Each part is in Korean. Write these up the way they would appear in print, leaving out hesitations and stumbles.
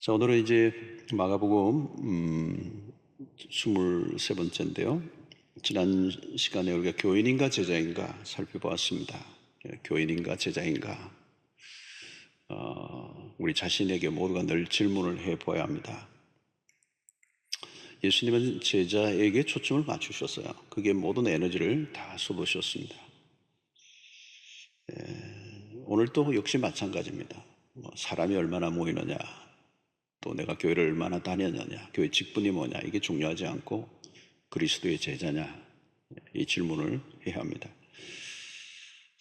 자, 오늘은 이제 마가복음 23번째인데요. 지난 시간에 우리가 교인인가 제자인가 살펴보았습니다. 교인인가 제자인가, 우리 자신에게 모두가 늘 질문을 해봐야 합니다. 예수님은 제자에게 초점을 맞추셨어요. 그게 모든 에너지를 다 쏟으셨습니다. 오늘도 역시 마찬가지입니다. 사람이 얼마나 모이느냐, 또 내가 교회를 얼마나 다녔느냐, 교회 직분이 뭐냐, 이게 중요하지 않고 그리스도의 제자냐, 이 질문을 해야 합니다.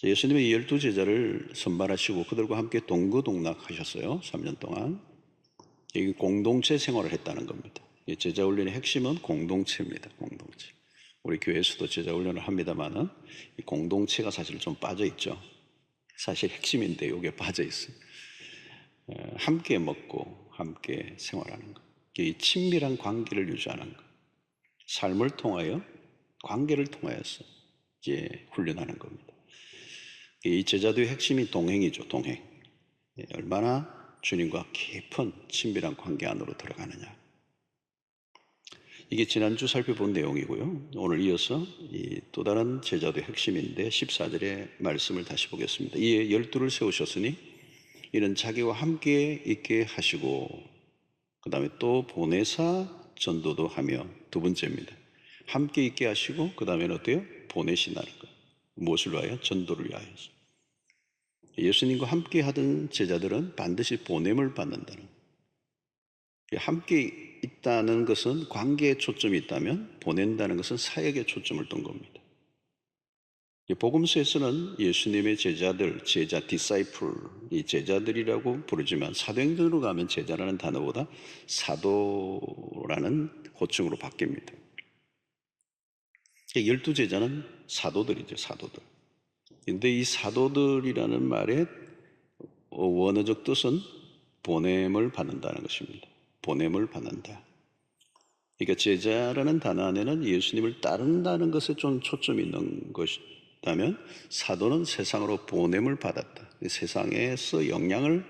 예수님의 12제자를 선발하시고 그들과 함께 동거동락하셨어요. 3년 동안. 이게 공동체 생활을 했다는 겁니다. 제자 훈련의 핵심은 공동체입니다. 공동체. 우리 교회에서도 제자 훈련을 합니다만은 이 공동체가 사실 좀 빠져 있죠. 사실 핵심인데 여기에 빠져 있어요. 함께 먹고 함께 생활하는 것, 이 친밀한 관계를 유지하는 것, 삶을 통하여 관계를 통하여서 이제 훈련하는 겁니다. 이 제자도의 핵심이 동행이죠. 동행. 얼마나 주님과 깊은 친밀한 관계 안으로 들어가느냐, 이게 지난주 살펴본 내용이고요. 오늘 이어서 이 또 다른 제자도의 핵심인데 14절의 말씀을 다시 보겠습니다. 이에 12를 세우셨으니 이는 자기와 함께 있게 하시고, 그 다음에 또 보내사 전도도 하며, 두 번째입니다. 함께 있게 하시고 그 다음에는 어때요? 보내신다는 것. 무엇을 위하여? 전도를 위하여. 예수님과 함께 하던 제자들은 반드시 보냄을 받는다는 것. 함께 있다는 것은 관계에 초점이 있다면 보낸다는 것은 사역에 초점을 둔 겁니다. 복음서에서는 예수님의 제자들, 제자, 디사이플, 이 제자들이라고 부르지만 사도행전으로 가면 제자라는 단어보다 사도라는 호칭으로 바뀝니다. 12제자는 사도들이죠, 사도들. 근데 이 사도들이라는 말의 원어적 뜻은 보냄을 받는다는 것입니다. 보냄을 받는다. 그러니까 제자라는 단어 안에는 예수님을 따른다는 것에 좀 초점이 있는 것이라면, 사도는 세상으로 보냄을 받았다. 세상에서 영향을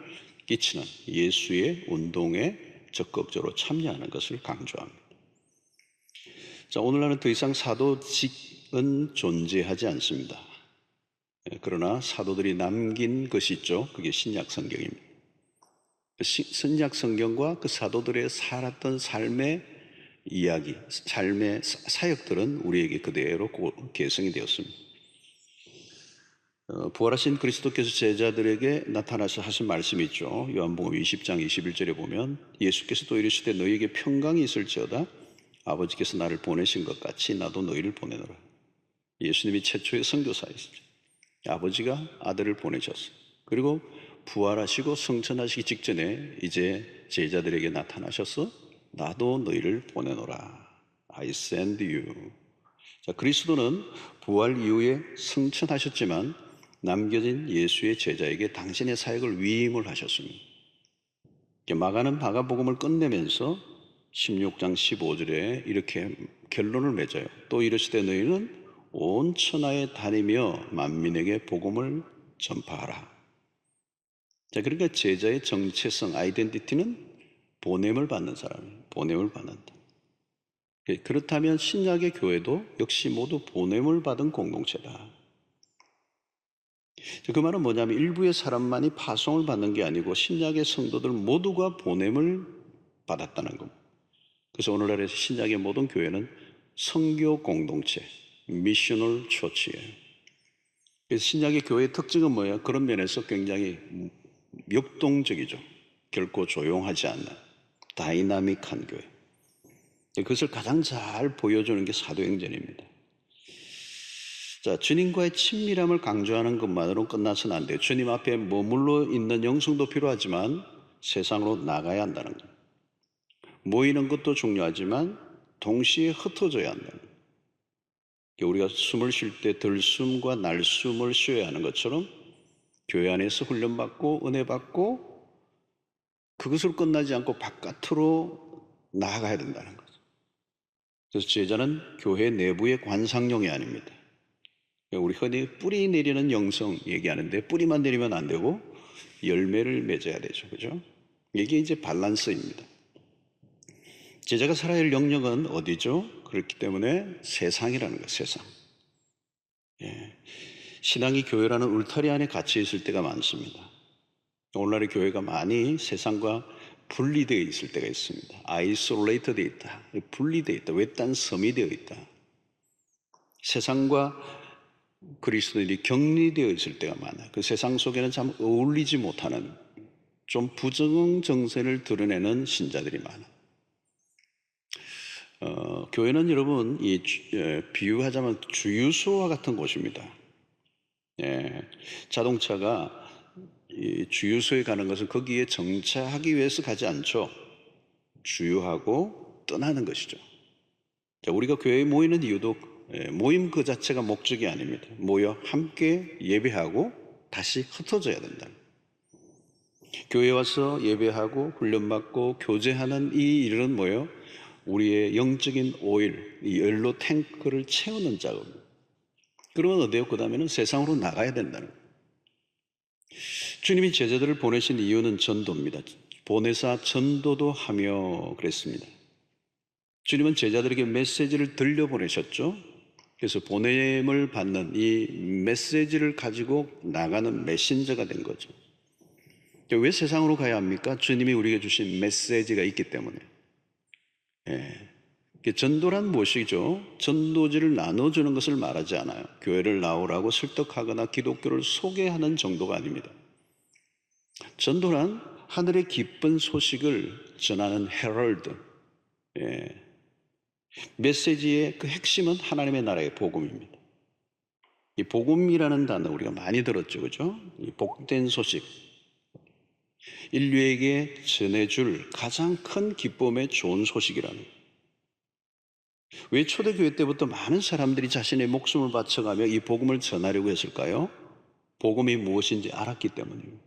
끼치는 예수의 운동에 적극적으로 참여하는 것을 강조합니다. 자, 오늘날은 더 이상 사도직은 존재하지 않습니다. 그러나 사도들이 남긴 것이 있죠. 그게 신약 성경입니다. 신약 성경과 그 사도들의 살았던 삶의 이야기, 삶의 사역들은 우리에게 그대로 계승이 되었습니다. 부활하신 그리스도께서 제자들에게 나타나서 하신 말씀이 있죠. 요한복음 20장 21절에 보면 예수께서 또 이르시되 너희에게 평강이 있을지어다 아버지께서 나를 보내신 것 같이 나도 너희를 보내노라. 예수님이 최초의 선교사이시죠. 아버지가 아들을 보내셨어요. 그리고 부활하시고 성천하시기 직전에 이제 제자들에게 나타나셔서 나도 너희를 보내노라. I send you. 자, 그리스도는 부활 이후에 승천하셨지만 남겨진 예수의 제자에게 당신의 사역을 위임을 하셨습니다. 마가는 마가복음을 끝내면서 16장 15절에 이렇게 결론을 맺어요. 또 이르시되 너희는 온 천하에 다니며 만민에게 복음을 전파하라. 자, 그러니까 제자의 정체성, 아이덴티티는 보냄을 받는 사람이에요. 보냄을 받는다. 그렇다면 신약의 교회도 역시 모두 보냄을 받은 공동체다. 그 말은 뭐냐면 일부의 사람만이 파송을 받는 게 아니고 신약의 성도들 모두가 보냄을 받았다는 겁니다. 그래서 오늘날의 신약의 모든 교회는 선교 공동체, 미셔널 처치예요. 그래서 신약의 교회의 특징은 뭐예요? 그런 면에서 굉장히 역동적이죠. 결코 조용하지 않는 다이나믹한 교회. 그것을 가장 잘 보여주는 게 사도행전입니다. 자, 주님과의 친밀함을 강조하는 것만으로는 끝나서는 안 돼요. 주님 앞에 머물러 있는 영성도 필요하지만 세상으로 나가야 한다는 거예요. 모이는 것도 중요하지만 동시에 흩어져야 한다는 거예요. 우리가 숨을 쉴 때 들숨과 날숨을 쉬어야 하는 것처럼 교회 안에서 훈련받고 은혜받고 그것으로 끝나지 않고 바깥으로 나아가야 된다는 거죠. 그래서 제자는 교회 내부의 관상용이 아닙니다. 우리 흔히 뿌리 내리는 영성 얘기하는데 뿌리만 내리면 안 되고 열매를 맺어야 되죠. 그죠? 이게 이제 밸런스입니다. 제자가 살아야 할 영역은 어디죠? 그렇기 때문에 세상이라는 거예요. 세상. 예. 신앙이 교회라는 울타리 안에 갇혀 있을 때가 많습니다. 오늘날의 교회가 많이 세상과 분리되어 있을 때가 있습니다. 아이솔레이트 되어 있다. 분리되어 있다. 외딴 섬이 되어 있다. 세상과 그리스도인이 격리되어 있을 때가 많아요. 그 세상 속에는 참 어울리지 못하는 좀 부정 정세를 드러내는 신자들이 많아요. 교회는 여러분 비유하자면 주유소와 같은 곳입니다. 예, 자동차가 이 주유소에 가는 것은 거기에 정차하기 위해서 가지 않죠. 주유하고 떠나는 것이죠. 자, 우리가 교회에 모이는 이유도 모임 그 자체가 목적이 아닙니다. 모여 함께 예배하고 다시 흩어져야 된다. 교회 와서 예배하고 훈련받고 교제하는 이 일은 뭐예요? 우리의 영적인 오일, 이 연료 탱크를 채우는 작업입니다. 그러면 어때요? 그 다음에는 세상으로 나가야 된다는 거예요. 주님이 제자들을 보내신 이유는 전도입니다. 보내사 전도도 하며 그랬습니다. 주님은 제자들에게 메시지를 들려보내셨죠. 그래서 보냄을 받는 이 메시지를 가지고 나가는 메신저가 된 거죠. 왜 세상으로 가야 합니까? 주님이 우리에게 주신 메시지가 있기 때문에. 전도란 무엇이죠? 전도지를 나눠주는 것을 말하지 않아요. 교회를 나오라고 설득하거나 기독교를 소개하는 정도가 아닙니다. 전도란 하늘의 기쁜 소식을 전하는 헤럴드. 메시지의 그 핵심은 하나님의 나라의 복음입니다. 이 복음이라는 단어 우리가 많이 들었죠, 그죠? 이 복된 소식. 인류에게 전해줄 가장 큰 기쁨의 좋은 소식이라는 거예요. 왜 초대교회 때부터 많은 사람들이 자신의 목숨을 바쳐가며 이 복음을 전하려고 했을까요? 복음이 무엇인지 알았기 때문입니다.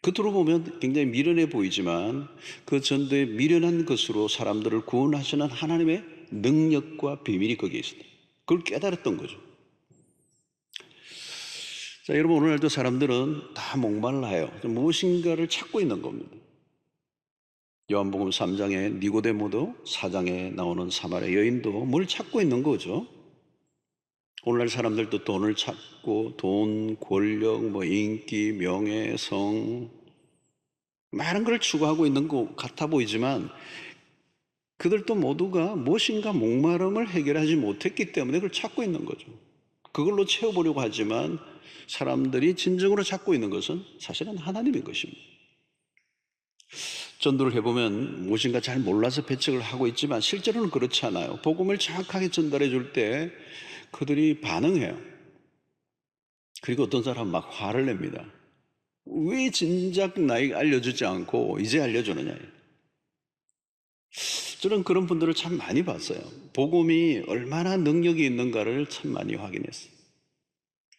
겉으로 보면 굉장히 미련해 보이지만 그 전도에 미련한 것으로 사람들을 구원하시는 하나님의 능력과 비밀이 거기에 있습니다. 그걸 깨달았던 거죠. 자, 여러분, 오늘날도 사람들은 다 목말라요. 무엇인가를 찾고 있는 겁니다. 요한복음 3장에 니고데모도 4장에 나오는 사마리아 여인도 뭘 찾고 있는 거죠. 오늘날 사람들도 돈을 찾고 돈, 권력, 인기, 명예, 성 많은 걸 추구하고 있는 것 같아 보이지만 그들도 모두가 무엇인가 목마름을 해결하지 못했기 때문에 그걸 찾고 있는 거죠. 그걸로 채워보려고 하지만 사람들이 진정으로 찾고 있는 것은 사실은 하나님인 것입니다. 전도를 해보면 무엇인가 잘 몰라서 배척을 하고 있지만 실제로는 그렇지 않아요. 복음을 정확하게 전달해 줄 때 그들이 반응해요. 그리고 어떤 사람은 막 화를 냅니다. 왜 진작 나에게 알려주지 않고 이제 알려주느냐. 저는 그런 분들을 참 많이 봤어요. 복음이 얼마나 능력이 있는가를 참 많이 확인했어요.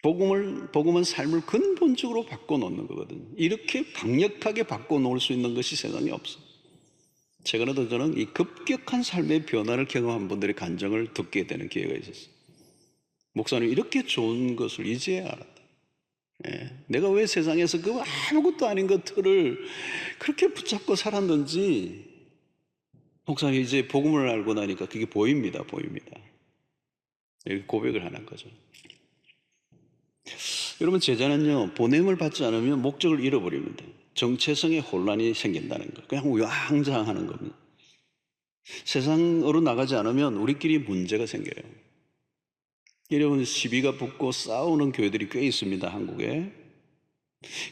복음은 삶을 근본적으로 바꿔놓는 거거든요. 이렇게 강력하게 바꿔놓을 수 있는 것이 세상에 없어요. 최근에도 저는 이 급격한 삶의 변화를 경험한 분들의 간증을 듣게 되는 기회가 있었어요. 목사님, 이렇게 좋은 것을 이제야 알았다. 내가 왜 세상에서 그 아무것도 아닌 것들을 그렇게 붙잡고 살았는지 목사님 이제 복음을 알고 나니까 그게 보입니다. 이렇게 고백을 하는 거죠. 여러분, 제자는요 보냄을 받지 않으면 목적을 잃어버립니다. 정체성에 혼란이 생긴다는 거. 그냥 우왕좌왕하는 겁니다. 세상으로 나가지 않으면 우리끼리 문제가 생겨요. 여러분, 시비가 붙고 싸우는 교회들이 꽤 있습니다. 한국에.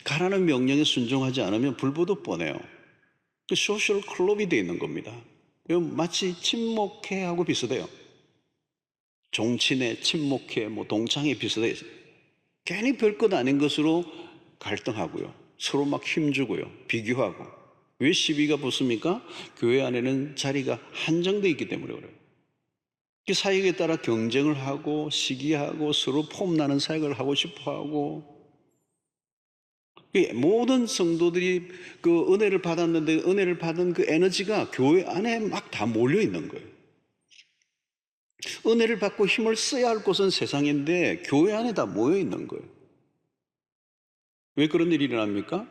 가라는 명령에 순종하지 않으면 불보듯 뻔해요. 그 소셜 클럽이 되어 있는 겁니다. 마치 친목회 하고 비슷해요. 종친회, 친목회, 동창회 비슷해요. 괜히 별것 아닌 것으로 갈등하고요. 서로 막 힘주고요. 비교하고. 왜 시비가 붙습니까? 교회 안에는 자리가 한정되어 있기 때문에 그래요. 그 사역에 따라 경쟁을 하고 시기하고 서로 폼나는 사역을 하고 싶어하고, 모든 성도들이 그 은혜를 받았는데 은혜를 받은 그 에너지가 교회 안에 막 다 몰려 있는 거예요. 은혜를 받고 힘을 써야 할 곳은 세상인데 교회 안에 다 모여 있는 거예요. 왜 그런 일이 일어납니까?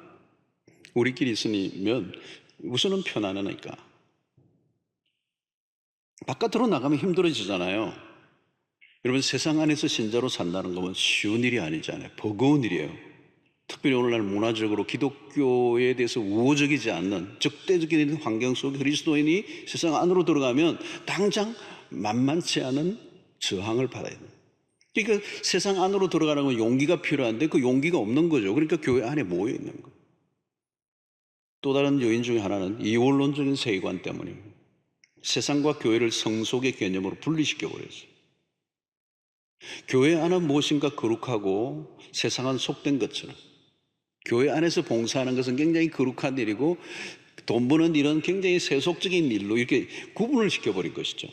우리끼리 있으면 우선은 편안하니까. 바깥으로 나가면 힘들어지잖아요. 여러분, 세상 안에서 신자로 산다는 것은 쉬운 일이 아니잖아요. 버거운 일이에요. 특별히 오늘날 문화적으로 기독교에 대해서 우호적이지 않는 적대적인 환경 속에 그리스도인이 세상 안으로 들어가면 당장 만만치 않은 저항을 받아야 돼요. 그러니까 세상 안으로 들어가는 건 용기가 필요한데 그 용기가 없는 거죠. 그러니까 교회 안에 모여 있는 거예요. 또 다른 요인 중에 하나는 이원론적인 세계관 때문입니다. 세상과 교회를 성속의 개념으로 분리시켜 버렸어요. 교회 안은 무엇인가 거룩하고 세상은 속된 것처럼, 교회 안에서 봉사하는 것은 굉장히 거룩한 일이고 돈 버는 일은 굉장히 세속적인 일로 이렇게 구분을 시켜버린 것이죠.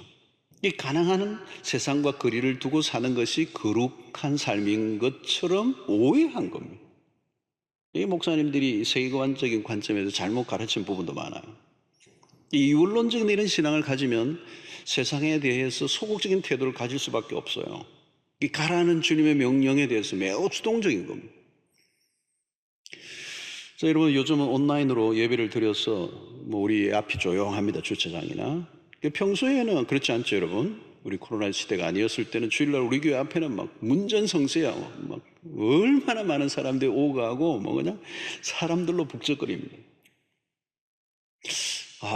이 가난한 세상과 거리를 두고 사는 것이 거룩한 삶인 것처럼 오해한 겁니다. 이 목사님들이 세계관적인 관점에서 잘못 가르친 부분도 많아요. 이 이원론적인 이런 신앙을 가지면 세상에 대해서 소극적인 태도를 가질 수밖에 없어요. 이 가라는 주님의 명령에 대해서 매우 수동적인 겁니다. 자, 여러분, 요즘은 온라인으로 예배를 드려서 우리 앞이 조용합니다. 주차장이나. 평소에는 그렇지 않죠, 여러분? 우리 코로나 시대가 아니었을 때는 주일날 우리 교회 앞에는 막 문전성시야. 막 얼마나 많은 사람들이 오가고 그냥 사람들로 북적거립니다.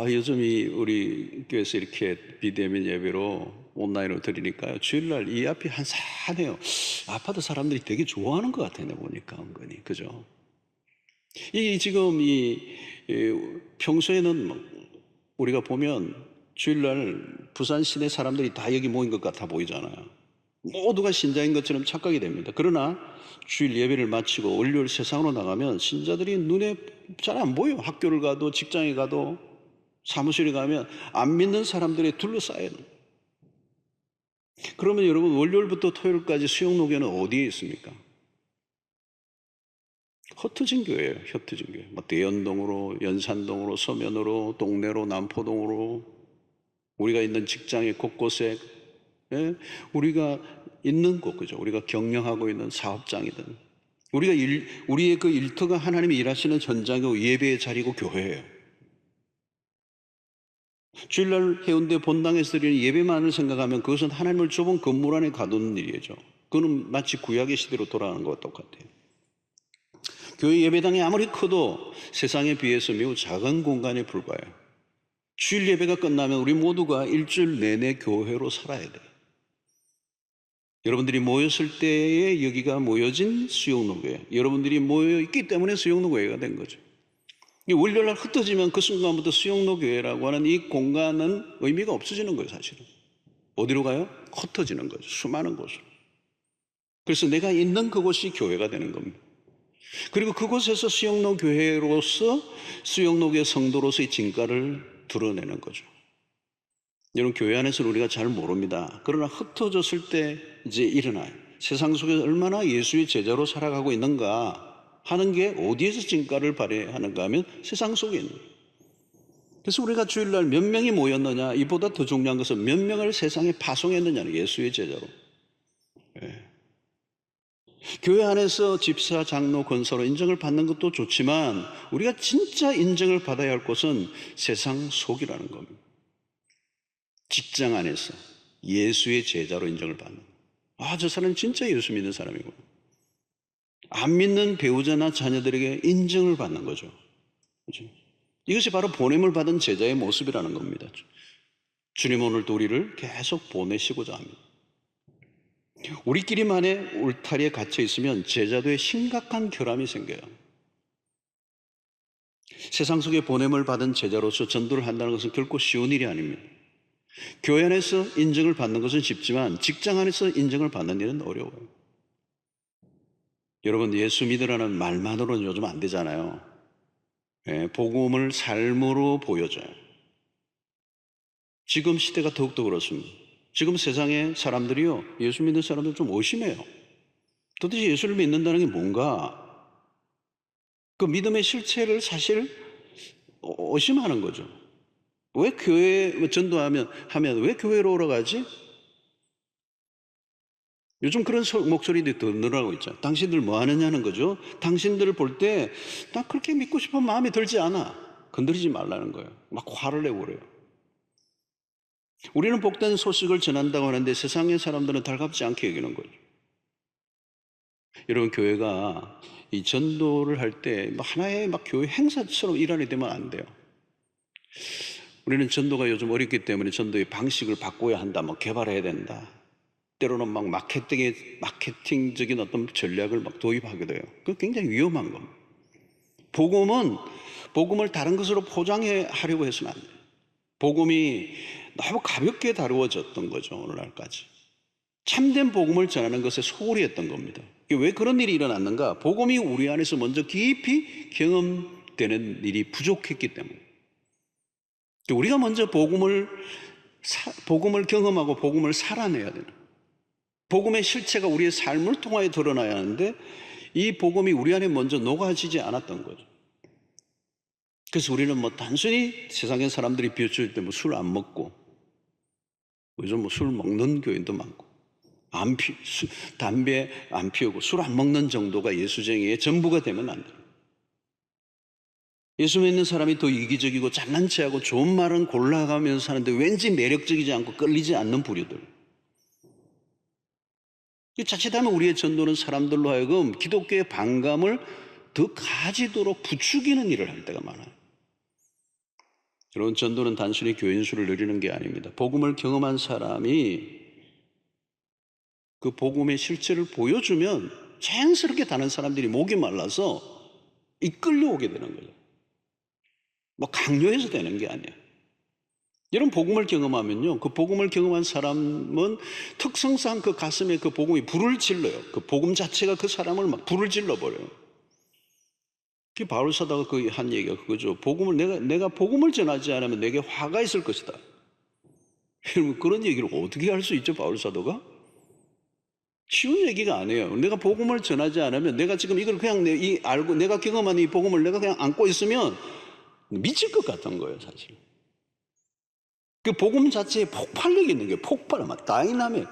요즘 우리 교회에서 이렇게 비대면 예배로 온라인으로 드리니까요, 주일날 이 앞이 한산해요. 아파트 사람들이 되게 좋아하는 것 같아요, 보니까 은근히. 그죠? 지금 평소에는 우리가 보면 주일날 부산 시내 사람들이 다 여기 모인 것 같아 보이잖아요. 모두가 신자인 것처럼 착각이 됩니다. 그러나 주일 예배를 마치고 월요일 세상으로 나가면 신자들이 눈에 잘 안 보여요. 학교를 가도 직장에 가도 사무실에 가면 안 믿는 사람들이 둘러싸여요. 그러면 여러분, 월요일부터 토요일까지 수영로교는 어디에 있습니까? 흩어진 교회예요. 흩어진 교회. 대연동으로, 연산동으로, 서면으로, 동래로, 남포동으로, 우리가 있는 직장의 곳곳에, 우리가 있는 곳, 그죠? 우리가 경영하고 있는 사업장이든, 우리의 그 일터가 하나님이 일하시는 현장이고 예배의 자리고 교회예요. 주일날 해운대 본당에서 드리는 예배만을 생각하면 그것은 하나님을 좁은 건물 안에 가두는 일이죠. 그거는 마치 구약의 시대로 돌아가는 것과 똑같아요. 교회 예배당이 아무리 커도 세상에 비해서 매우 작은 공간에 불과해요. 주일 예배가 끝나면 우리 모두가 일주일 내내 교회로 살아야 돼요. 여러분들이 모였을 때에 여기가 모여진 수영로교회, 여러분들이 모여있기 때문에 수영로교회가 된 거죠. 월요일날 흩어지면 그 순간부터 수영로교회라고 하는 이 공간은 의미가 없어지는 거예요, 사실은. 어디로 가요? 흩어지는 거죠. 수많은 곳으로. 그래서 내가 있는 그곳이 교회가 되는 겁니다. 그리고 그곳에서 수영로 교회로서, 수영로교회 성도로서의 진가를 드러내는 거죠. 여러분, 교회 안에서는 우리가 잘 모릅니다. 그러나 흩어졌을 때 이제 일어나요. 세상 속에서 얼마나 예수의 제자로 살아가고 있는가 하는 게 어디에서 진가를 발휘하는가 하면 세상 속에 있는 거예요. 그래서 우리가 주일날 몇 명이 모였느냐, 이보다 더 중요한 것은 몇 명을 세상에 파송했느냐는 예수의 제자로. 교회 안에서 집사, 장로, 권사로 인정을 받는 것도 좋지만 우리가 진짜 인정을 받아야 할 곳은 세상 속이라는 겁니다. 직장 안에서 예수의 제자로 인정을 받는 거예요. 저 사람은 진짜 예수 믿는 사람이고, 안 믿는 배우자나 자녀들에게 인정을 받는 거죠. 그렇죠? 이것이 바로 보냄을 받은 제자의 모습이라는 겁니다. 주님 오늘도 우리를 계속 보내시고자 합니다. 우리끼리만의 울타리에 갇혀 있으면 제자도에 심각한 결함이 생겨요. 세상 속에 보냄을 받은 제자로서 전도를 한다는 것은 결코 쉬운 일이 아닙니다. 교회 안에서 인정을 받는 것은 쉽지만 직장 안에서 인정을 받는 일은 어려워요. 여러분, 예수 믿으라는 말만으로는 요즘 안 되잖아요. 복음을 삶으로 보여줘요. 지금 시대가 더욱더 그렇습니다. 지금 세상의 사람들이요, 예수 믿는 사람들 좀 의심해요. 도대체 예수를 믿는다는 게 뭔가? 그 믿음의 실체를 사실 의심하는 거죠. 왜 교회 전도하면 왜 교회로 오러 가지? 요즘 그런 목소리들이 더 늘어나고 있죠. 당신들 뭐 하느냐는 거죠. 당신들을 볼 때 나 그렇게 믿고 싶은 마음이 들지 않아. 건드리지 말라는 거예요. 막 화를 내고 그래요. 우리는 복된 소식을 전한다고 하는데 세상의 사람들은 달갑지 않게 여기는 거죠. 여러분, 교회가 이 전도를 할 때 하나의 교회 행사처럼 일하게 되면 안 돼요. 우리는 전도가 요즘 어렵기 때문에 전도의 방식을 바꿔야 한다, 개발해야 된다. 때로는 마케팅적인 어떤 전략을 도입하게 돼요. 그거 굉장히 위험한 겁니다. 복음을 다른 것으로 포장해 하려고 해서는 안 돼요. 복음이 너무 가볍게 다루어졌던 거죠, 오늘날까지. 참된 복음을 전하는 것에 소홀히 했던 겁니다. 왜 그런 일이 일어났는가? 복음이 우리 안에서 먼저 깊이 경험되는 일이 부족했기 때문에. 우리가 먼저 복음을 경험하고 복음을 살아내야 되는, 복음의 실체가 우리의 삶을 통하여 드러나야 하는데 이 복음이 우리 안에 먼저 녹아지지 않았던 거죠. 그래서 우리는 단순히 세상의 사람들이 비웃을 때 술 안 먹고, 요즘 술 먹는 교인도 많고, 담배 안 피우고 술 안 먹는 정도가 예수쟁이의 전부가 되면 안 돼요. 예수 믿는 사람이 더 이기적이고 잘난 체하고 좋은 말은 골라가면서 사는데 왠지 매력적이지 않고 끌리지 않는 부류들. 자칫하면 우리의 전도는 사람들로 하여금 기독교의 반감을 더 가지도록 부추기는 일을 할 때가 많아요. 여러분, 전도는 단순히 교인 수를 늘리는 게 아닙니다. 복음을 경험한 사람이 그 복음의 실체를 보여주면 자연스럽게 다른 사람들이 목이 말라서 이끌려오게 되는 거예요. 강요해서 되는 게 아니에요. 이런 복음을 경험하면요, 그 복음을 경험한 사람은 특성상 그 가슴에 그 복음이 불을 질러요. 그 복음 자체가 그 사람을 불을 질러버려요. 그 바울 사도가 그 한 얘기가 그거죠. 내가 복음을 전하지 않으면 내게 화가 있을 것이다. 여러분, 그런 얘기를 어떻게 할 수 있죠, 바울 사도가? 쉬운 얘기가 아니에요. 내가 복음을 전하지 않으면, 내가 지금 이걸 그냥 알고 내가 경험한 이 복음을 내가 그냥 안고 있으면 미칠 것 같은 거예요, 사실. 그 복음 자체에 폭발력이 있는 거예요. 다이나믹.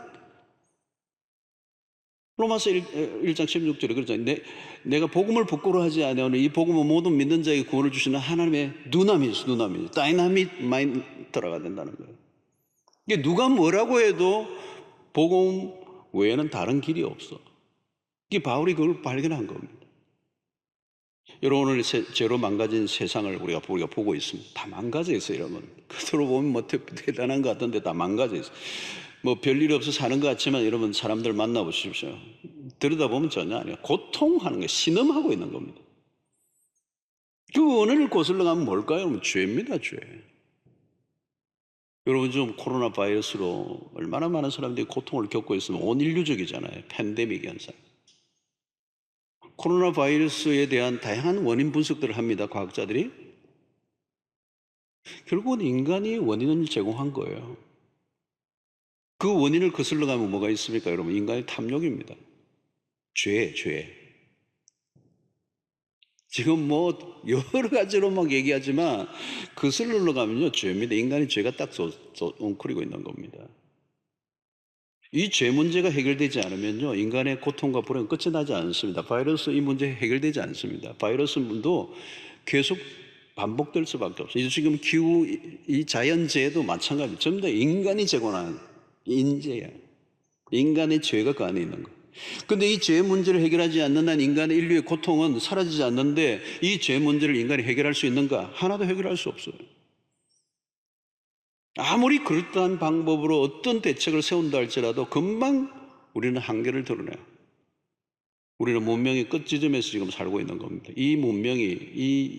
로마서 1장 16절에 그러잖아요. 내가 복음을 부끄러워하지 않으면 이 복음은 모든 믿는 자에게 구원을 주시는 하나님의 누나미스. 다이나믹 마인드가 된다는 거예요. 이게 누가 뭐라고 해도 복음 외에는 다른 길이 없어. 이게 바울이 그걸 발견한 겁니다. 여러분, 오늘 죄로 망가진 세상을 우리가 보고 있습니다. 다 망가져 있어요, 여러분. 그대로 보면 대단한 것 같은데 다 망가져 있어요. 별일 없어 사는 것 같지만 여러분, 사람들 만나보십시오. 들여다보면 전혀 아니에요. 고통하는 게 신음하고 있는 겁니다. 그 원인을 거슬러 가면 뭘까요? 여러분, 죄입니다, 죄. 여러분, 좀 코로나 바이러스로 얼마나 많은 사람들이 고통을 겪고 있으면 온 인류적이잖아요. 팬데믹 현상. 코로나 바이러스에 대한 다양한 원인 분석들을 합니다, 과학자들이. 결국은 인간이 원인을 제공한 거예요. 그 원인을 거슬러 가면 뭐가 있습니까, 여러분? 인간의 탐욕입니다. 죄. 지금 여러 가지로 얘기하지만 거슬러 가면요, 죄입니다. 인간의 죄가 딱 웅크리고 있는 겁니다. 이 죄 문제가 해결되지 않으면요, 인간의 고통과 불행은 끝이 나지 않습니다. 바이러스 이 문제 해결되지 않습니다. 바이러스 문도 계속 반복될 수밖에 없어요. 지금 기후, 이 자연재해도 마찬가지. 전부 다 인간이 제공한 인재야. 인간의 죄가 그 안에 있는 거예요. 근데 이 죄 문제를 해결하지 않는 한 인간의 인류의 고통은 사라지지 않는데, 이 죄 문제를 인간이 해결할 수 있는가? 하나도 해결할 수 없어요. 아무리 그럴듯한 방법으로 어떤 대책을 세운다 할지라도 금방 우리는 한계를 드러내요. 우리는 문명의 끝지점에서 지금 살고 있는 겁니다. 이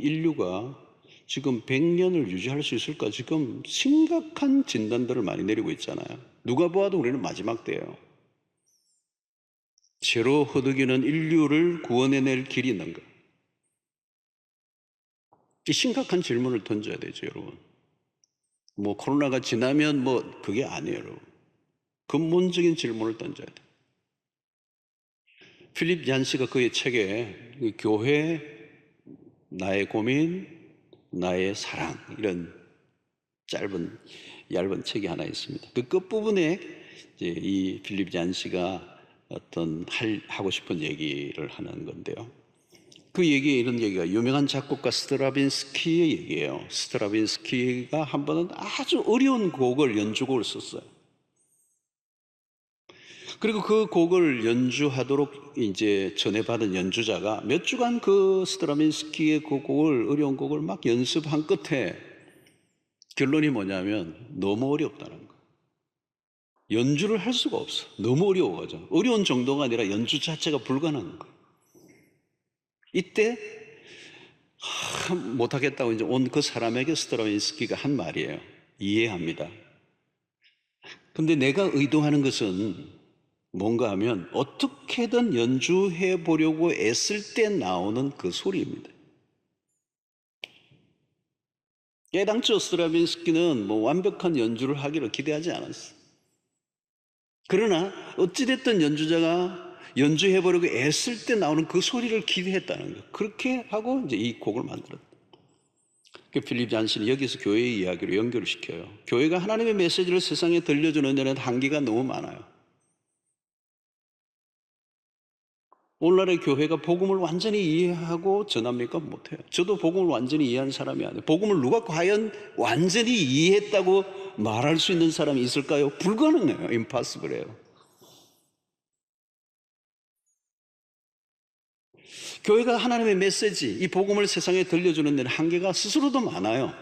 인류가 지금 100년을 유지할 수 있을까? 지금 심각한 진단들을 많이 내리고 있잖아요. 누가 보아도 우리는 마지막 때예요. 죄로 허덕이는 인류를 구원해낼 길이 있는가? 이 심각한 질문을 던져야 되죠, 여러분. 코로나가 지나면 그게 아니에요, 여러분. 근본적인 질문을 던져야 돼요. 필립 얀시가 그의 책에 교회, 나의 고민, 나의 사랑, 이런 얇은 책이 하나 있습니다. 그 끝부분에 이 필립 얀시가 하고 싶은 얘기를 하는 건데요. 그 얘기에 이런 얘기가 유명한 작곡가 스트라빈스키의 얘기예요. 스트라빈스키가 한 번은 아주 어려운 곡을 연주곡을 썼어요. 그리고 그 곡을 연주하도록 이제 전해받은 연주자가 몇 주간 그 스트라빈스키의 그 곡을, 어려운 곡을 막 연습한 끝에 결론이 뭐냐면 너무 어렵다는 거예요. 연주를 할 수가 없어. 너무 어려워가지고. 어려운 정도가 아니라 연주 자체가 불가능한 거예요. 이때 못하겠다고 이제 온 그 사람에게 스트라빈스키가 한 말이에요. 이해합니다. 근데 내가 의도하는 것은 뭔가 하면 어떻게든 연주해 보려고 애쓸 때 나오는 그 소리입니다. 깨당초 스트라빈스키는 뭐 완벽한 연주를 하기를 기대하지 않았어요. 그러나 어찌됐든 연주자가 연주해 보려고 애쓸 때 나오는 그 소리를 기대했다는 거예요. 그렇게 하고 이제 이 곡을 만들었다. 필립 잔슨이 여기서 교회의 이야기로 연결을 시켜요. 교회가 하나님의 메시지를 세상에 들려주는 데는 한계가 너무 많아요. 오늘날의 교회가 복음을 완전히 이해하고 전합니까? 못해요. 저도 복음을 완전히 이해한 사람이 아니에요. 복음을 누가 과연 완전히 이해했다고 말할 수 있는 사람이 있을까요? 불가능해요. impossible해요. 교회가 하나님의 메시지, 이 복음을 세상에 들려주는 데는 한계가 스스로도 많아요.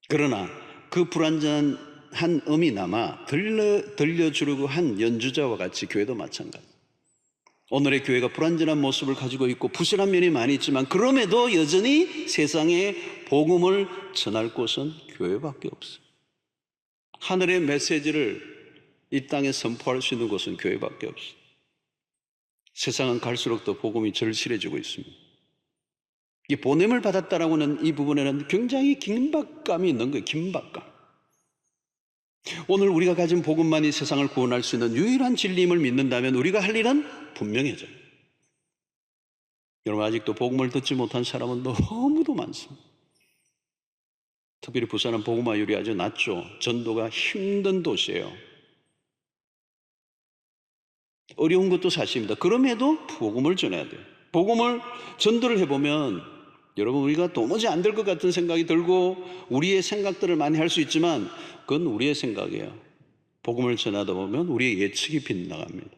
그러나 그 불완전한 음이 남아 들려주려고 한 연주자와 같이 교회도 마찬가지. 오늘의 교회가 불완전한 모습을 가지고 있고 부실한 면이 많이 있지만 그럼에도 여전히 세상에 복음을 전할 곳은 교회밖에 없어요. 하늘의 메시지를 이 땅에 선포할 수 있는 곳은 교회밖에 없어요. 세상은 갈수록 더 복음이 절실해지고 있습니다. 이 보냄을 받았다라고 하는 이 부분에는 굉장히 긴박감이 있는 거예요. 긴박감. 오늘 우리가 가진 복음만이 세상을 구원할 수 있는 유일한 진리임을 믿는다면 우리가 할 일은 분명해져요. 여러분, 아직도 복음을 듣지 못한 사람은 너무도 많습니다. 특별히 부산은 복음화율이 아주 낮죠. 전도가 힘든 도시예요. 어려운 것도 사실입니다. 그럼에도 복음을 전해야 돼요. 복음을 전도를 해보면 여러분, 우리가 도무지 안 될 것 같은 생각이 들고 우리의 생각들을 많이 할 수 있지만 그건 우리의 생각이에요. 복음을 전하다 보면 우리의 예측이 빗나갑니다.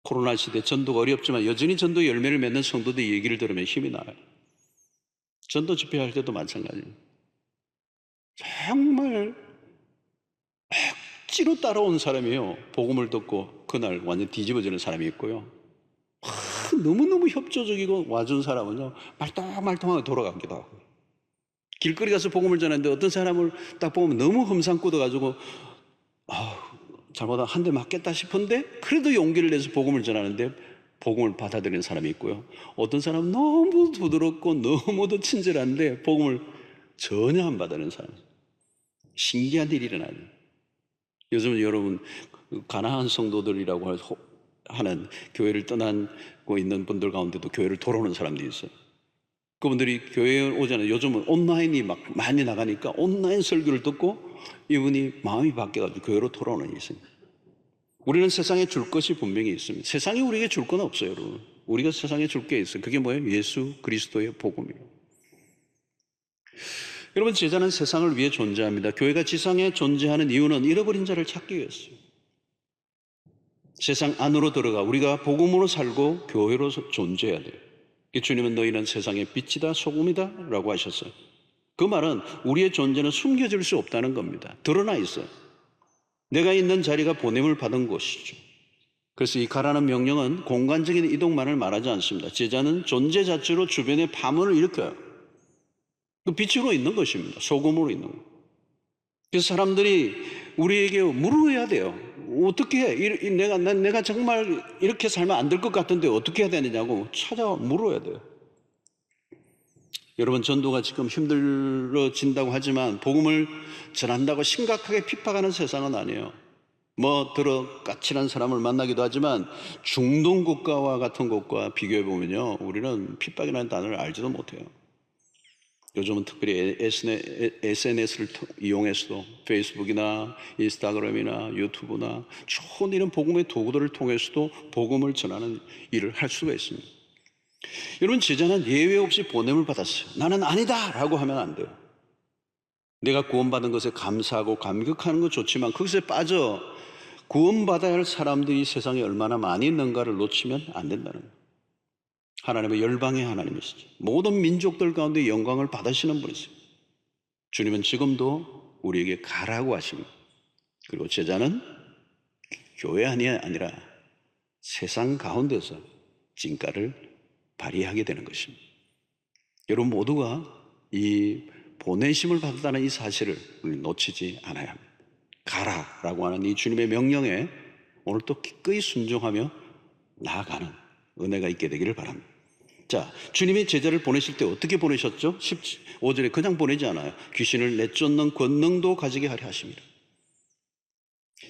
코로나 시대 전도가 어렵지만 여전히 전도 열매를 맺는 성도들의 얘기를 들으면 힘이 나요. 전도 집회할 때도 마찬가지입니다. 정말 억지로 따라온 사람이에요. 복음을 듣고 그날 완전 뒤집어지는 사람이 있고요. 너무너무 협조적이고 와준 사람은요, 말똥말똥하게 돌아가기도 하고. 길거리 가서 복음을 전하는데 어떤 사람을 딱 보면 너무 험상 꽂아가지고 잘못하면 한 대 맞겠다 싶은데 그래도 용기를 내서 복음을 전하는데 복음을 받아들이는 사람이 있고요. 어떤 사람은 너무 부드럽고 너무도 친절한데 복음을 전혀 안 받아들이는 사람. 신기한 일이 일어나요. 요즘 여러분 가나안 성도들이라고 하는 교회를 떠나고 있는 분들 가운데도 교회를 돌아오는 사람들이 있어요. 그분들이 교회에 오잖아요. 요즘은 온라인이 막 많이 나가니까 온라인 설교를 듣고 이분이 마음이 바뀌어가지고 교회로 돌아오는 일이 있습니다. 우리는 세상에 줄 것이 분명히 있습니다. 세상에 우리에게 줄 건 없어요, 여러분. 우리가 세상에 줄 게 있어요. 그게 뭐예요? 예수 그리스도의 복음이에요. 여러분, 제자는 세상을 위해 존재합니다. 교회가 지상에 존재하는 이유는 잃어버린 자를 찾기 위해서요. 세상 안으로 들어가 우리가 복음으로 살고 교회로 존재해야 돼요. 주님은 너희는 세상의 빛이다 소금이다 라고 하셨어요. 그 말은 우리의 존재는 숨겨질 수 없다는 겁니다. 드러나 있어요. 내가 있는 자리가 보냄을 받은 곳이죠. 그래서 이 가라는 명령은 공간적인 이동만을 말하지 않습니다. 제자는 존재 자체로 주변에 파문을 일으켜요. 그 빛으로 있는 것입니다. 소금으로 있는 것. 그래서 사람들이 우리에게 물어야 돼요. 어떻게 해? 내가 정말 이렇게 살면 안 될 것 같은데 어떻게 해야 되느냐고 물어야 돼요. 여러분, 전도가 지금 힘들어진다고 하지만 복음을 전한다고 심각하게 핍박하는 세상은 아니에요. 까칠한 사람을 만나기도 하지만 중동 국가와 같은 곳과 비교해 보면요, 우리는 핍박이라는 단어를 알지도 못해요. 요즘은 특별히 SNS를 이용해서도 페이스북이나 인스타그램이나 유튜브나 좋은 이런 복음의 도구들을 통해서도 복음을 전하는 일을 할 수가 있습니다. 여러분, 제자는 예외 없이 보냄을 받았어요. 나는 아니다 라고 하면 안 돼요. 내가 구원받은 것에 감사하고 감격하는 건 좋지만 그것에 빠져 구원받아야 할 사람들이 세상에 얼마나 많이 있는가를 놓치면 안 된다는 거예요. 하나님의 열방의 하나님이시죠. 모든 민족들 가운데 영광을 받으시는 분이세요. 주님은 지금도 우리에게 가라고 하십니다. 그리고 제자는 교회 안이 아니라 세상 가운데서 진가를 발휘하게 되는 것입니다. 여러분 모두가 이 보내심을 받았다는 이 사실을 우리 놓치지 않아야 합니다. 가라라고 하는 이 주님의 명령에 오늘 또 기꺼이 순종하며 나아가는 은혜가 있게 되기를 바랍니다. 자, 주님이 제자를 보내실 때 어떻게 보내셨죠? 15절에 그냥 보내지 않아요. 귀신을 내쫓는 권능도 가지게 하려 하십니다.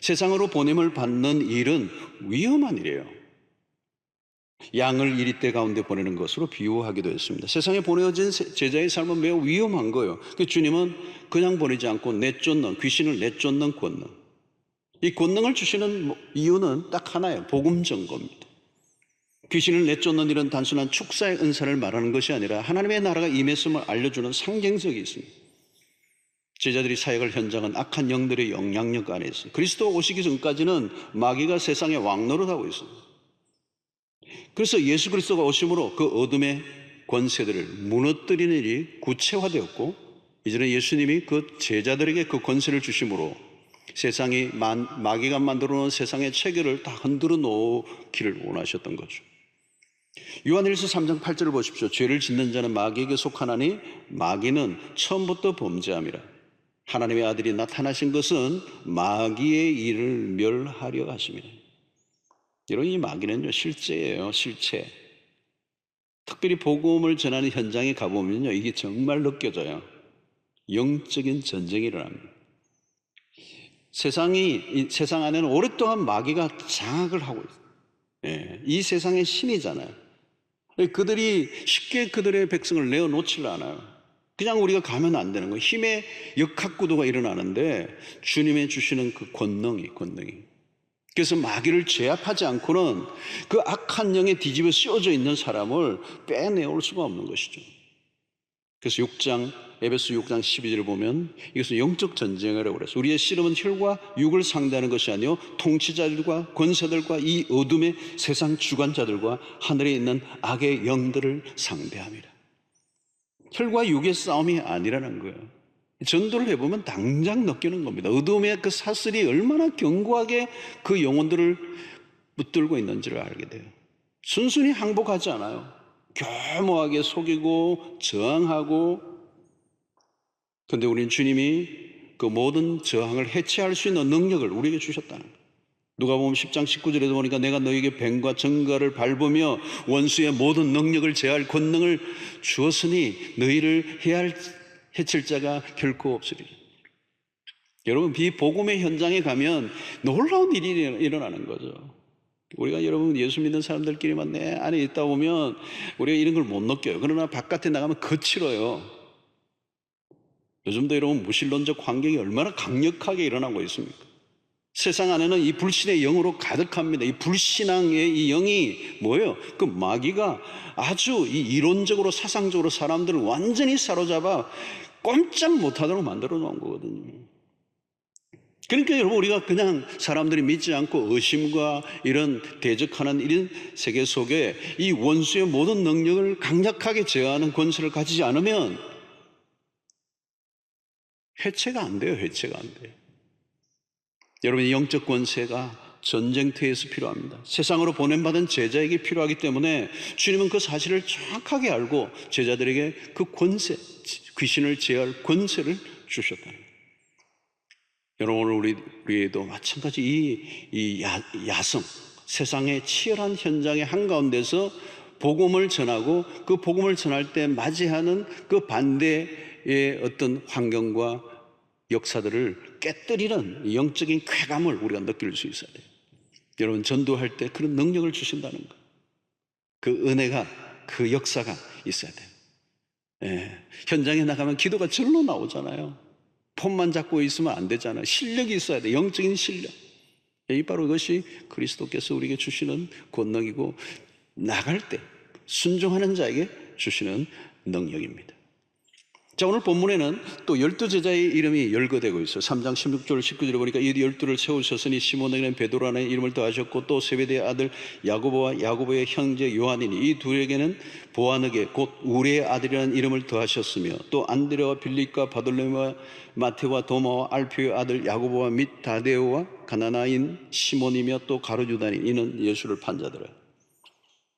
세상으로 보냄을 받는 일은 위험한 일이에요. 양을 이리떼 가운데 보내는 것으로 비유하기도 했습니다. 세상에 보내어진 제자의 삶은 매우 위험한 거예요. 주님은 그냥 보내지 않고 내쫓는, 귀신을 내쫓는 권능. 이 권능을 주시는 이유는 딱 하나예요. 복음 전거입니다. 귀신을 내쫓는 일은 단순한 축사의 은사를 말하는 것이 아니라 하나님의 나라가 임했음을 알려주는 상징성이 있습니다. 제자들이 사역할 현장은 악한 영들의 영향력 안에 있어요. 그리스도 오시기 전까지는 마귀가 세상에 왕노릇하고 있습니다. 그래서 예수 그리스도가 오심으로 그 어둠의 권세들을 무너뜨리는 일이 구체화되었고, 이제는 예수님이 그 제자들에게 그 권세를 주심으로 세상이 마귀가 만들어 놓은 세상의 체계를 다 흔들어 놓기를 원하셨던 거죠. 요한일서 3장 8절을 보십시오. 죄를 짓는 자는 마귀에게 속하나니 마귀는 처음부터 범죄함이라. 하나님의 아들이 나타나신 것은 마귀의 일을 멸하려 하심이라. 여러분, 이 마귀는요 실제예요. 실체. 특별히 복음을 전하는 현장에 가보면요 이게 정말 느껴져요. 영적인 전쟁이 일어납니다. 이 세상 안에는 오랫동안 마귀가 장악을 하고 있어요. 예, 이 세상의 신이잖아요. 그들이 쉽게 그들의 백성을 내어놓지를 않아요. 그냥 우리가 가면 안 되는 거예요. 힘의 역학구도가 일어나는데 주님의 주시는 그 권능이. 그래서 마귀를 제압하지 않고는 그 악한 영에 뒤집어 씌워져 있는 사람을 빼내올 수가 없는 것이죠. 그래서 에베소 6장 12절을 보면 이것은 영적 전쟁이라고 그랬어요. 우리의 씨름은 혈과 육을 상대하는 것이 아니요 통치자들과 권세들과 이 어둠의 세상 주관자들과 하늘에 있는 악의 영들을 상대합니다. 혈과 육의 싸움이 아니라는 거예요. 전도를 해보면 당장 느끼는 겁니다. 어둠의 그 사슬이 얼마나 견고하게 그 영혼들을 붙들고 있는지를 알게 돼요. 순순히 항복하지 않아요. 교묘하게 속이고 저항하고. 그런데 우리는 주님이 그 모든 저항을 해체할 수 있는 능력을 우리에게 주셨다는 거예요. 누가복음 10장 19절에도 보니까 내가 너에게 뱀과 정갈을 밟으며 원수의 모든 능력을 제할 권능을 주었으니 너희를 해칠 자가 결코 없으리라. 여러분, 비복음의 현장에 가면 놀라운 일이 일어나는 거죠. 우리가 여러분 예수 믿는 사람들끼리만 내 안에 있다 보면 우리가 이런 걸 못 느껴요. 그러나 바깥에 나가면 거칠어요. 요즘도 여러분 무신론적 환경이 얼마나 강력하게 일어나고 있습니까? 세상 안에는 이 불신의 영으로 가득합니다. 이 불신앙의 이 영이 뭐예요? 그 마귀가 아주 이 이론적으로 사상적으로 사람들을 완전히 사로잡아 꼼짝 못하도록 만들어 놓은 거거든요. 그러니까 여러분 우리가 그냥 사람들이 믿지 않고 의심과 이런 대적하는 이런 세계 속에 이 원수의 모든 능력을 강력하게 제어하는 권세를 가지지 않으면 해체가 안 돼요. 해체가 안 돼요. 여러분의 영적 권세가 전쟁터에서 필요합니다. 세상으로 보냄받은 제자에게 필요하기 때문에 주님은 그 사실을 정확하게 알고 제자들에게 그 권세, 귀신을 제어할 권세를 주셨다는 거예요. 여러분 오늘 우리도 마찬가지 이 야성, 세상의 치열한 현장의 한가운데서 복음을 전하고 그 복음을 전할 때 맞이하는 그 반대의 어떤 환경과 역사들을 깨뜨리는 영적인 쾌감을 우리가 느낄 수 있어야 돼요. 여러분 전도할 때 그런 능력을 주신다는 거, 그 은혜가, 그 역사가 있어야 돼요. 현장에 나가면 기도가 절로 나오잖아요. 폰만 잡고 있으면 안 되잖아요. 실력이 있어야 돼. 영적인 실력. 이 바로 이것이 그리스도께서 우리에게 주시는 권능이고 나갈 때 순종하는 자에게 주시는 능력입니다. 자, 오늘 본문에는 또 12제자의 이름이 열거되고 있어요. 3장 16절 19절에 보니까 이 12를 세우셨으니 시몬에게는 베드로라는 이름을 더하셨고 또 세베대의 아들 야고보와 야고보의 형제 요한이니 이 둘에게는 보아너게 곧 우레의 아들이라는 이름을 더하셨으며 또 안드레와 빌립과 바돌로메와 마테와 도마와 알피오의 아들 야고보와 및 다데오와 가나나인 시몬이며 또 가룟 유다니 이는 예수를 판 자더라.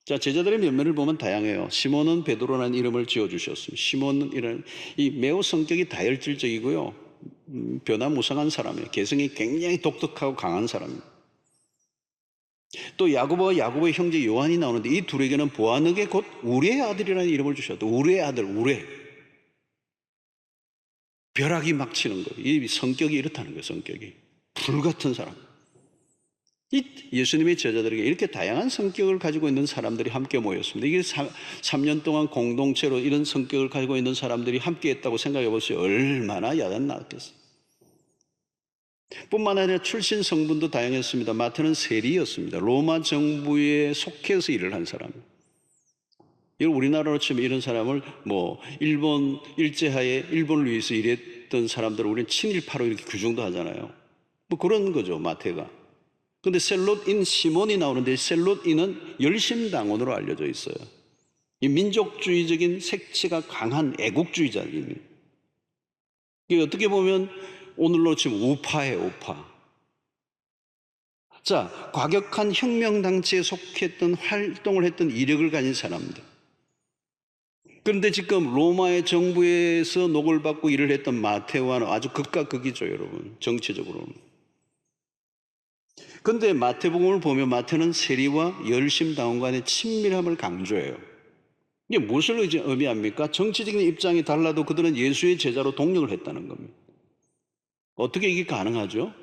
자, 제자들의 면면을 보면 다양해요. 시몬은 베드로라는 이름을 지어주셨습니다. 시몬은 이 매우 성격이 다혈질적이고요. 변화무쌍한 사람이에요. 개성이 굉장히 독특하고 강한 사람입니다. 또 야고보와 야고보의 형제 요한이 나오는데 이 둘에게는 보아너게 곧 우레의 아들이라는 이름을 주셨다. 우레의 아들, 우레. 벼락이 막 치는 거예요. 이 성격이 이렇다는 거예요. 성격이. 불같은 사람. 이 예수님의 제자들에게 이렇게 다양한 성격을 가지고 있는 사람들이 함께 모였습니다. 이게 3년 동안 공동체로 이런 성격을 가지고 있는 사람들이 함께 했다고 생각해 보세요. 얼마나 야단났겠어요. 뿐만 아니라 출신 성분도 다양했습니다. 마태는 세리였습니다. 로마 정부에 속해서 일을 한 사람. 이걸 우리나라로 치면 이런 사람을 일본 일제하에 일본을 위해서 일했던 사람들을 우리는 친일파로 이렇게 규정도 하잖아요. 그런 거죠, 마태가. 그런데 셀롯인 시몬이 나오는데 셀롯인은 열심당원으로 알려져 있어요. 이 민족주의적인 색채가 강한 애국주의자입니다. 이게 어떻게 보면 오늘로 치면 우파예요, 우파. 자, 과격한 혁명단체에 속했던 활동을 했던 이력을 가진 사람들. 그런데 지금 로마의 정부에서 녹을 받고 일을 했던 마테와는 아주 극과 극이죠, 여러분. 정치적으로는. 그런데 마태복음을 보면 마태는 세리와 열심당원 간의 친밀함을 강조해요. 이게 무엇을 의미합니까? 정치적인 입장이 달라도 그들은 예수의 제자로 동력을 했다는 겁니다. 어떻게 이게 가능하죠?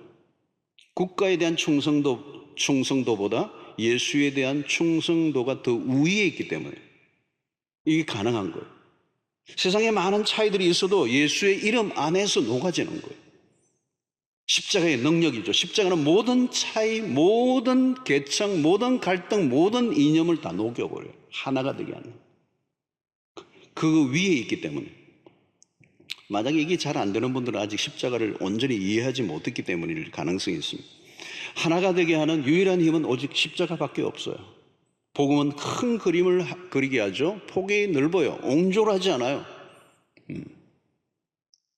국가에 대한 충성도보다 예수에 대한 충성도가 더 우위에 있기 때문에 이게 가능한 거예요. 세상에 많은 차이들이 있어도 예수의 이름 안에서 녹아지는 거예요. 십자가의 능력이죠. 십자가는 모든 차이, 모든 계층, 모든 갈등, 모든 이념을 다 녹여버려요. 하나가 되게 하는. 그 위에 있기 때문에. 만약에 이게 잘 안 되는 분들은 아직 십자가를 온전히 이해하지 못했기 때문일 가능성이 있습니다. 하나가 되게 하는 유일한 힘은 오직 십자가밖에 없어요. 복음은 큰 그림을 그리게 하죠. 폭이 넓어요. 옹졸하지 않아요.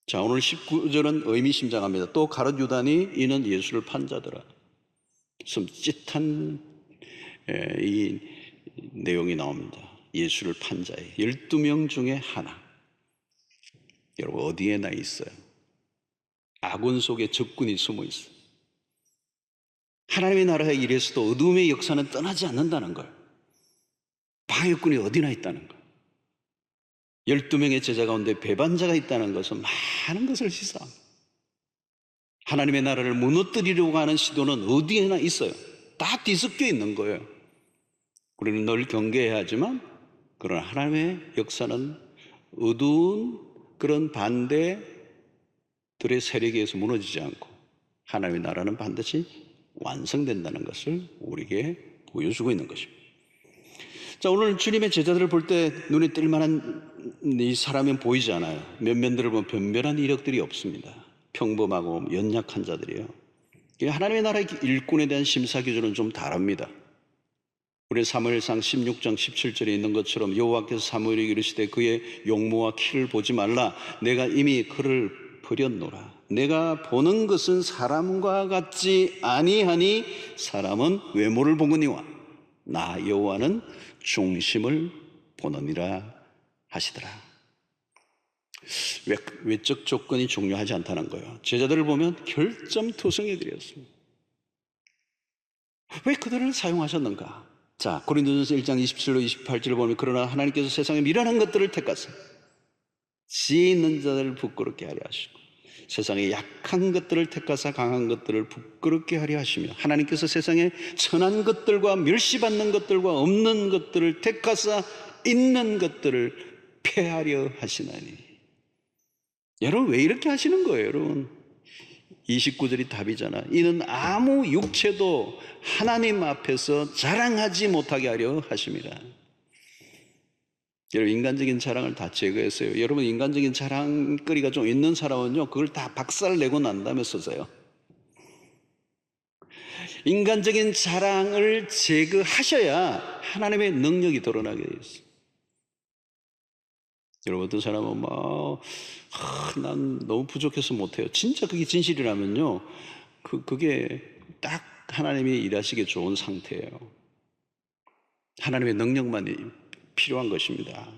자, 오늘 19절은 의미심장합니다. 또 가룟 유다니 이는 예수를 판 자더라. 슴짓한 이 내용이 나옵니다. 예수를 판 자의 12명 중에 하나. 여러분 어디에나 있어요. 아군 속에 적군이 숨어 있어요. 하나님의 나라에 이래서도 어둠의 역사는 떠나지 않는다는 걸. 방해꾼이 어디나 있다는 걸. 12명의 제자 가운데 배반자가 있다는 것은 많은 것을 시사합니다. 하나님의 나라를 무너뜨리려고 하는 시도는 어디에나 있어요. 다 뒤섞여 있는 거예요. 우리는 늘 경계해야 하지만 그러나 하나님의 역사는 어두운 그런 반대들의 세력에 의해서 무너지지 않고 하나님의 나라는 반드시 완성된다는 것을 우리에게 보여주고 있는 것입니다. 자, 오늘 주님의 제자들을 볼 때 눈에 띌 만한 이 사람은 보이지 않아요. 면면들을 보면 변변한 이력들이 없습니다. 평범하고 연약한 자들이에요. 하나님의 나라의 일꾼에 대한 심사 기준은 좀 다릅니다. 우리 사무엘상 16장 17절에 있는 것처럼 여호와께서 사무엘에게 이르시되 그의 용모와 키를 보지 말라. 내가 이미 그를 버렸노라. 내가 보는 것은 사람과 같지 아니하니 사람은 외모를 보거니와 나 여호와는 중심을 보느니라 하시더라. 외적 조건이 중요하지 않다는 거예요. 제자들을 보면 결점투성이 드렸습니다. 왜 그들을 사용하셨는가? 자, 고린도전서 1장 27로 28절을 보면 그러나 하나님께서 세상에 미련한 것들을 택하사 지혜 있는 자들을 부끄럽게 하려 하시고 세상에 약한 것들을 택하사 강한 것들을 부끄럽게 하려 하시며 하나님께서 세상에 천한 것들과 멸시받는 것들과 없는 것들을 택하사 있는 것들을 패하려 하시나니. 여러분, 왜 이렇게 하시는 거예요, 여러분? 29절이 답이잖아. 이는 아무 육체도 하나님 앞에서 자랑하지 못하게 하려 하심이라. 여러분, 인간적인 자랑을 다 제거했어요. 여러분, 인간적인 자랑거리가 좀 있는 사람은요, 그걸 다 박살내고 난 다음에 쓰세요. 인간적인 자랑을 제거하셔야 하나님의 능력이 드러나게 되어 있어요. 여러분, 어떤 사람은 난 너무 부족해서 못해요. 진짜 그게 진실이라면요, 그게 딱 하나님이 일하시기에 좋은 상태예요. 하나님의 능력만이 필요한 것입니다.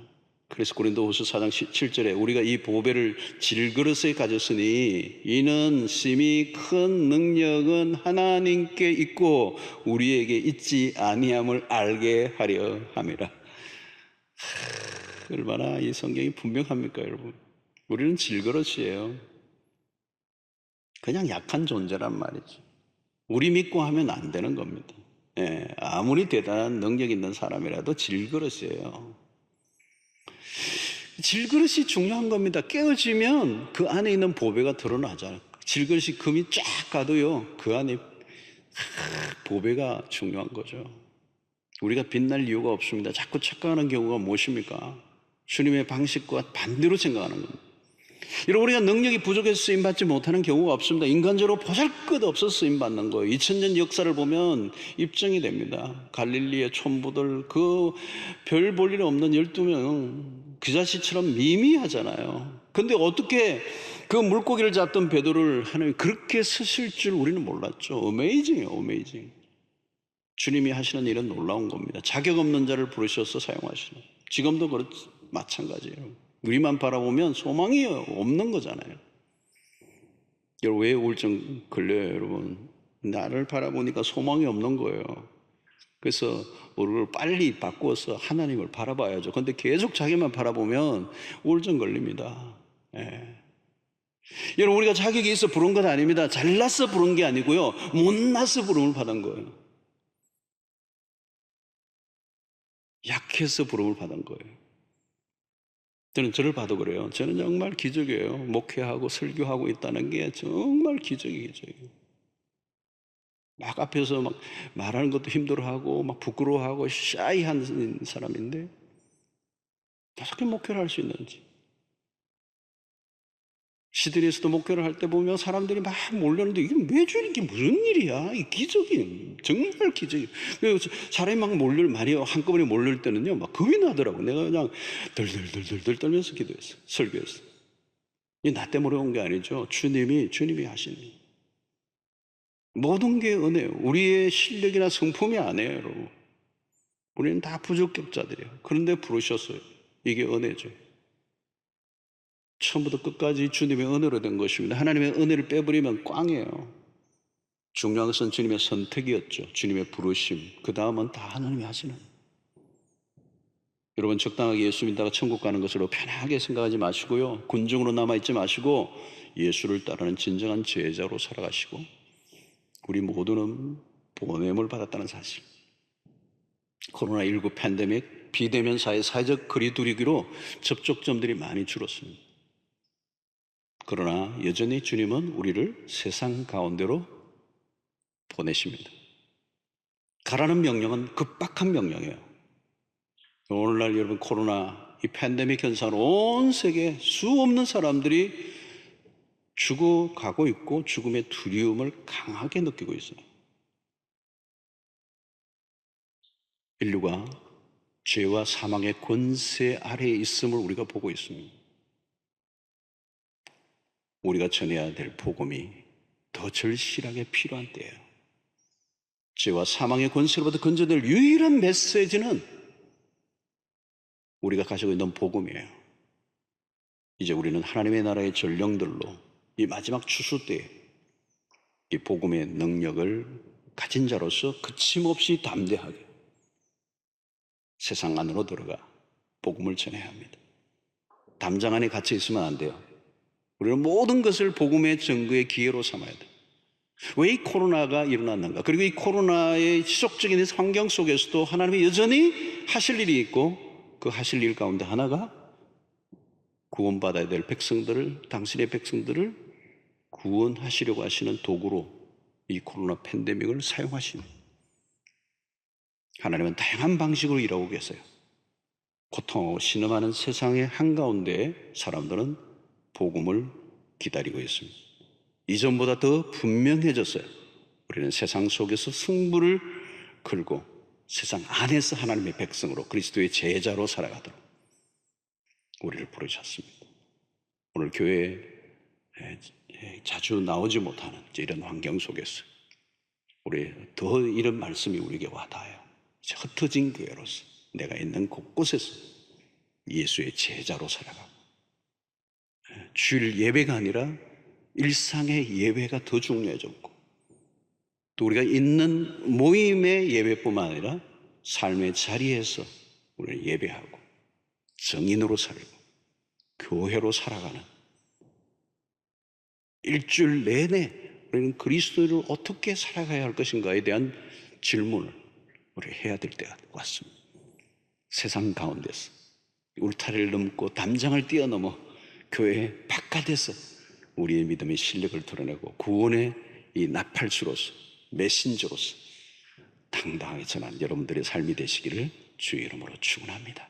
그래서 고린도후서 4장 7절에 우리가 이 보배를 질그릇에 가졌으니 이는 심히 큰 능력은 하나님께 있고 우리에게 있지 아니함을 알게 하려 함이라. 얼마나 이 성경이 분명합니까, 여러분? 우리는 질그릇이에요. 그냥 약한 존재란 말이죠. 우리 믿고 하면 안 되는 겁니다. 예, 아무리 대단한 능력 있는 사람이라도 질그릇이에요. 질그릇이 중요한 겁니다. 깨어지면 그 안에 있는 보배가 드러나잖아요. 질그릇이 금이 쫙 가도요, 그 안에 보배가 중요한 거죠. 우리가 빛날 이유가 없습니다. 자꾸 착각하는 경우가 무엇입니까? 주님의 방식과 반대로 생각하는 겁니다. 여러분, 우리가 능력이 부족해서 쓰임받지 못하는 경우가 없습니다. 인간적으로 보잘것없어서 쓰임받는 거예요. 2000년 역사를 보면 입증이 됩니다. 갈릴리의 촌부들, 그 별 볼 일 없는 12명 그 자식처럼 미미하잖아요. 근데 어떻게 그 물고기를 잡던 베드로를 하나님이 그렇게 쓰실 줄 우리는 몰랐죠. 어메이징이에요, 어메이징. 주님이 하시는 일은 놀라운 겁니다. 자격 없는 자를 부르셔서 사용하시는. 지금도 마찬가지예요. 우리만 바라보면 소망이 없는 거잖아요. 여러분, 왜 우울증 걸려요, 여러분? 나를 바라보니까 소망이 없는 거예요. 그래서 우리를 빨리 바꾸어서 하나님을 바라봐야죠. 근데 계속 자기만 바라보면 우울증 걸립니다. 예. 여러분, 우리가 자격이 있어 부른 것 아닙니다. 잘나서 부른 게 아니고요, 못나서 부름을 받은 거예요. 약해서 부름을 받은 거예요. 저를 봐도 그래요. 저는 정말 기적이에요. 목회하고 설교하고 있다는 게 정말 기적이에요. 막 앞에서 막 말하는 것도 힘들어하고 막 부끄러워하고 샤이한 사람인데 어떻게 목회를 할 수 있는지. 시드니에서도 목회를 할 때 보면 사람들이 막 몰렸는데 이게 매주 이게 무슨 일이야? 이 기적이 정말 기적이. 그래서 사람이 막 많이 한꺼번에 몰릴 때는요, 막 겁이 나더라고. 내가 그냥 덜덜덜덜 떨면서 기도했어, 설교했어. 이 나 때문에 온 게 아니죠. 주님이 하시는 모든 게 은혜예요. 우리의 실력이나 성품이 아니에요, 여러분. 우리는 다 부적격자들이에요. 그런데 부르셨어요. 이게 은혜죠. 처음부터 끝까지 주님의 은혜로 된 것입니다. 하나님의 은혜를 빼버리면 꽝이에요. 중요한 것은 주님의 선택이었죠. 주님의 부르심. 그 다음은 다 하나님이 하시는. 여러분, 적당하게 예수 믿다가 천국 가는 것으로 편하게 생각하지 마시고요, 군중으로 남아있지 마시고 예수를 따르는 진정한 제자로 살아가시고, 우리 모두는 보냄을 받았다는 사실. 코로나19 팬데믹, 비대면 사회, 사회적 거리 두기로 접촉점들이 많이 줄었습니다. 그러나 여전히 주님은 우리를 세상 가운데로 보내십니다. 가라는 명령은 급박한 명령이에요. 오늘날 여러분, 코로나 이 팬데믹 현상으로 온 세계 수없는 사람들이 죽어가고 있고 죽음의 두려움을 강하게 느끼고 있어요. 인류가 죄와 사망의 권세 아래에 있음을 우리가 보고 있습니다. 우리가 전해야 될 복음이 더 절실하게 필요한 때예요. 죄와 사망의 권세로부터 건져낼 유일한 메시지는 우리가 가지고 있는 복음이에요. 이제 우리는 하나님의 나라의 전령들로 이 마지막 추수 때에 이 복음의 능력을 가진 자로서 거침없이 담대하게 세상 안으로 들어가 복음을 전해야 합니다. 담장 안에 갇혀 있으면 안 돼요. 우리는 모든 것을 복음의 증거의 기회로 삼아야 돼요. 왜 이 코로나가 일어났는가? 그리고 이 코로나의 지속적인 환경 속에서도 하나님이 여전히 하실 일이 있고, 그 하실 일 가운데 하나가 구원받아야 될 백성들을, 당신의 백성들을 구원하시려고 하시는 도구로 이 코로나 팬데믹을 사용하시는, 하나님은 다양한 방식으로 일하고 계세요. 고통하고 신음하는 세상의 한가운데 사람들은 복음을 기다리고 있습니다. 이전보다 더 분명해졌어요. 우리는 세상 속에서 승부를 걸고 세상 안에서 하나님의 백성으로, 그리스도의 제자로 살아가도록 우리를 부르셨습니다. 오늘 교회에 자주 나오지 못하는 이런 환경 속에서 우리 더 이런 말씀이 우리에게 와닿아요. 흩어진 교회로서 내가 있는 곳곳에서 예수의 제자로 살아가고, 주일 예배가 아니라 일상의 예배가 더 중요해졌고, 또 우리가 있는 모임의 예배뿐만 아니라 삶의 자리에서 우리는 예배하고 정인으로 살고 교회로 살아가는, 일주일 내내 우리는 그리스도를 어떻게 살아가야 할 것인가에 대한 질문을 우리 해야 될 때가 왔습니다. 세상 가운데서 울타리를 넘고 담장을 뛰어넘어 교회 바깥에서 우리의 믿음의 실력을 드러내고 구원의 이 나팔수로서, 메신저로서 당당하게 전하는 여러분들의 삶이 되시기를 주의 이름으로 축원합니다.